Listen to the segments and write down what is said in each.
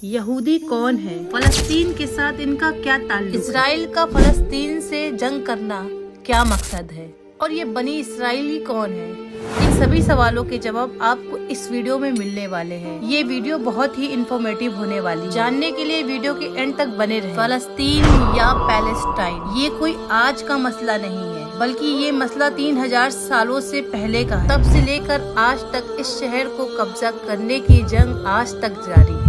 यहूदी कौन है? फलस्तीन के साथ इनका क्या ताल्लुक? इसराइल का फलस्तीन से जंग करना क्या मकसद है? और ये बनी इसराइली कौन है? इन सभी सवालों के जवाब आपको इस वीडियो में मिलने वाले हैं। ये वीडियो बहुत ही इंफॉर्मेटिव होने वाली है। जानने के लिए वीडियो के एंड तक बने रहें। फलस्तीन या पैलेस्टाइन ये कोई आज का मसला नहीं है, बल्कि ये मसला 3000 सालों से पहले का है। तब से लेकर आज तक इस शहर को कब्जा करने की जंग आज तक जारी है।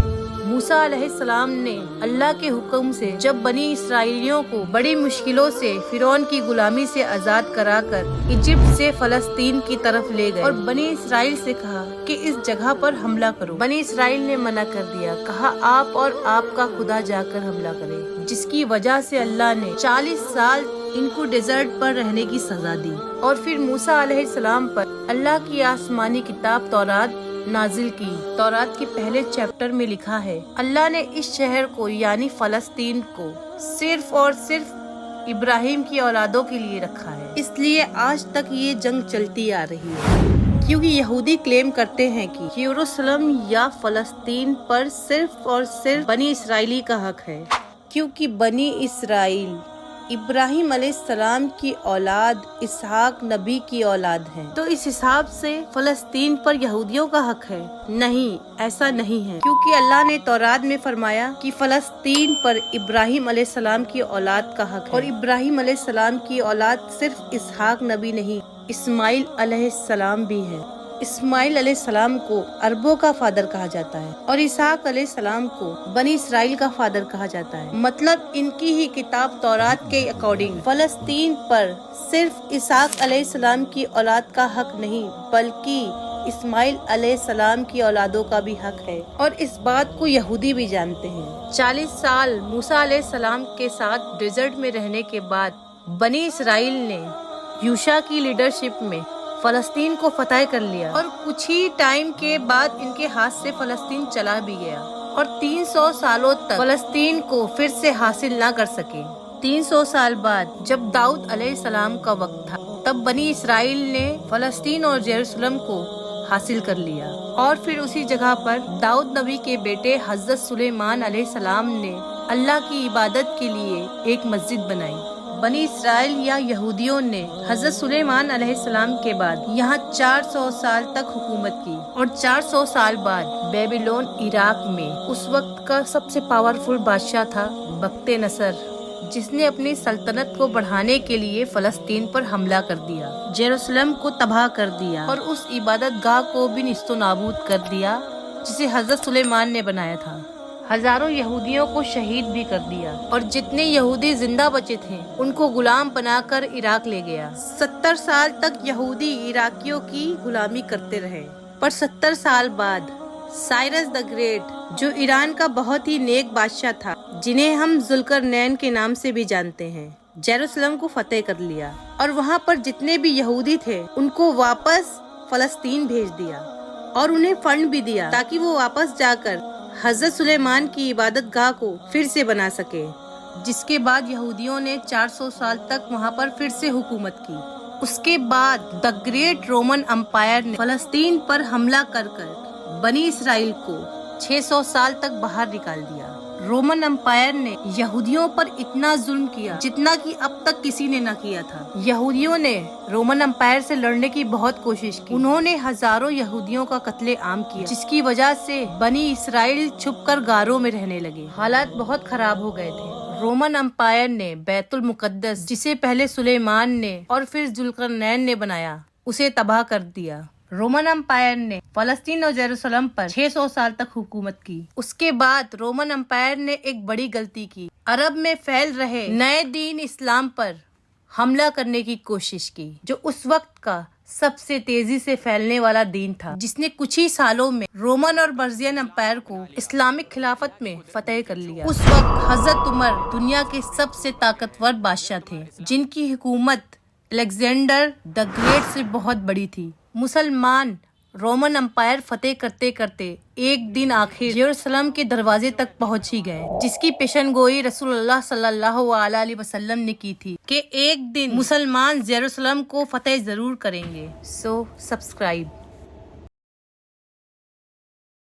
मूसा अलैहिस्सलाम ने अल्लाह के हुक्म से जब बनी इसराइलियों को बड़ी मुश्किलों से फिरौन की गुलामी से आजाद कराकर इजिप्ट से फलस्तीन की तरफ ले गए और बनी इसराइल से कहा कि इस जगह पर हमला करो। बनी इसराइल ने मना कर दिया, कहा आप और आपका खुदा जाकर हमला करें, जिसकी वजह से अल्लाह ने 40 साल इनको डेजर्ट पर रहने की सजा दी। और फिर मूसा अलैहिस्सलाम पर अल्लाह की आसमानी किताब तौरात नाजिल की। तौरात के पहले चैप्टर में लिखा है, अल्लाह ने इस शहर को यानी फलस्तीन को सिर्फ और सिर्फ इब्राहिम की औलादों के लिए रखा है। इसलिए आज तक ये जंग चलती आ रही है, क्योंकि यहूदी क्लेम करते हैं कि यरूशलेम या फलस्तीन पर सिर्फ और सिर्फ बनी इसराइली का हक है, क्योंकि बनी इसराइल इब्राहिम अलैहिस्सलाम की औलाद, इसहाक नबी की औलाद है। तो इस हिसाब से फलस्तीन पर यहूदियों का हक है? नहीं, ऐसा नहीं है, क्योंकि अल्लाह ने तौरात में फरमाया कि फलस्तीन पर इब्राहिम अलैहिस्सलाम की औलाद का हक है। और इब्राहिम अलैहिस्सलाम की औलाद सिर्फ इसहाक नबी नहीं, इस्माइल अलैहिस्सलाम भी है। इस्माइल अलैहिस्सलाम को अरबों का फादर कहा जाता है और इसहाक अलैहिस्सलाम को बनी इसराइल का फादर कहा जाता है। मतलब इनकी ही किताब तौरात के अकॉर्डिंग फलस्तीन पर सिर्फ इसहाक अलैहिस्सलाम की औलाद का हक नहीं, बल्कि इस्माइल अलैहिस्सलाम की औलादों का भी हक है। और इस बात को यहूदी भी जानते हैं। 40 साल मूसा अलैहिस्सलाम के साथ डेजर्ट में रहने के बाद बनी इसराइल ने यूशा की लीडरशिप में फलस्तीन को फतह कर लिया और कुछ ही टाइम के बाद इनके हाथ से फलस्तीन चला भी गया और 300 सालों तक फलस्तीन को फिर से हासिल ना कर सके। 300 साल बाद जब दाऊद अलैहिस्सलाम का वक्त था, तब बनी इसराइल ने फलस्तीन और यरूशलेम को हासिल कर लिया। और फिर उसी जगह पर दाऊद नबी के बेटे हजरत सुलेमान अलैहिस्सलाम ने अल्लाह की इबादत के लिए एक मस्जिद बनाई। बनी इसराइल या यहूदियों ने हजरत सुलेमान अलैहिस्सलाम के बाद यहाँ 400 साल तक हुकूमत की और 400 साल बाद बेबीलोन इराक में उस वक्त का सबसे पावरफुल बादशाह था बख्ते नसर, जिसने अपनी सल्तनत को बढ़ाने के लिए फलस्तीन पर हमला कर दिया, यरूशलेम को तबाह कर दिया और उस इबादत गाह को भी निस्तो नाबूद कर दिया जिसे हजरत सुलेमान ने बनाया था। हजारों यहूदियों को शहीद भी कर दिया और जितने यहूदी जिंदा बचे थे उनको गुलाम बनाकर इराक ले गया। 70 साल तक यहूदी इराकियों की गुलामी करते रहे, पर 70 साल बाद साइरस द ग्रेट, जो ईरान का बहुत ही नेक बादशाह था, जिन्हें हम जुल्करनैन के नाम से भी जानते हैं, यरूशलेम को फतेह कर लिया और वहाँ पर जितने भी यहूदी थे उनको वापस फलस्तीन भेज दिया और उन्हें फंड भी दिया ताकि वो वापस जाकर हजरत सुलेमान की इबादत गाह को फिर से बना सके। जिसके बाद यहूदियों ने 400 साल तक वहाँ पर फिर से हुकूमत की। उसके बाद द ग्रेट रोमन एम्पायर ने फलस्तीन पर हमला कर बनी इसराइल को 600 साल तक बाहर निकाल दिया। रोमन एम्पायर ने यहूदियों पर इतना जुल्म किया जितना कि अब तक किसी ने न किया था। यहूदियों ने रोमन एम्पायर से लड़ने की बहुत कोशिश की। उन्होंने हजारों यहूदियों का कत्ले आम किया, जिसकी वजह से बनी इसराइल छुपकर गारों में रहने लगे। हालात बहुत खराब हो गए थे। रोमन एम्पायर ने बैतुल मुकद्दस, जिसे पहले सुलेमान ने और फिर जुल्करनैन ने बनाया, उसे तबाह कर दिया। रोमन एम्पायर ने फलस्तीन और यरूशलेम पर 600 साल तक हुकूमत की। उसके बाद रोमन एम्पायर ने एक बड़ी गलती की, अरब में फैल रहे नए दीन इस्लाम पर हमला करने की कोशिश की, जो उस वक्त का सबसे तेजी से फैलने वाला दीन था, जिसने कुछ ही सालों में रोमन और पर्शियन एम्पायर को इस्लामिक खिलाफत में फतेह कर लिया। उस वक्त हजरत उमर दुनिया के सबसे ताकतवर बादशाह थे, जिनकी हुकूमत अलेक्जेंडर द ग्रेट से बहुत बड़ी थी। मुसलमान रोमन एम्पायर फतेह करते करते एक दिन आखिर यरूशलेम के दरवाजे तक पहुंच ही गए, जिसकी पेशनगोई रसूलुल्लाह सल्लल्लाहु अलैहि वसल्लम ने की थी कि एक दिन मुसलमान यरूशलेम को फतेह जरूर करेंगे। So subscribe.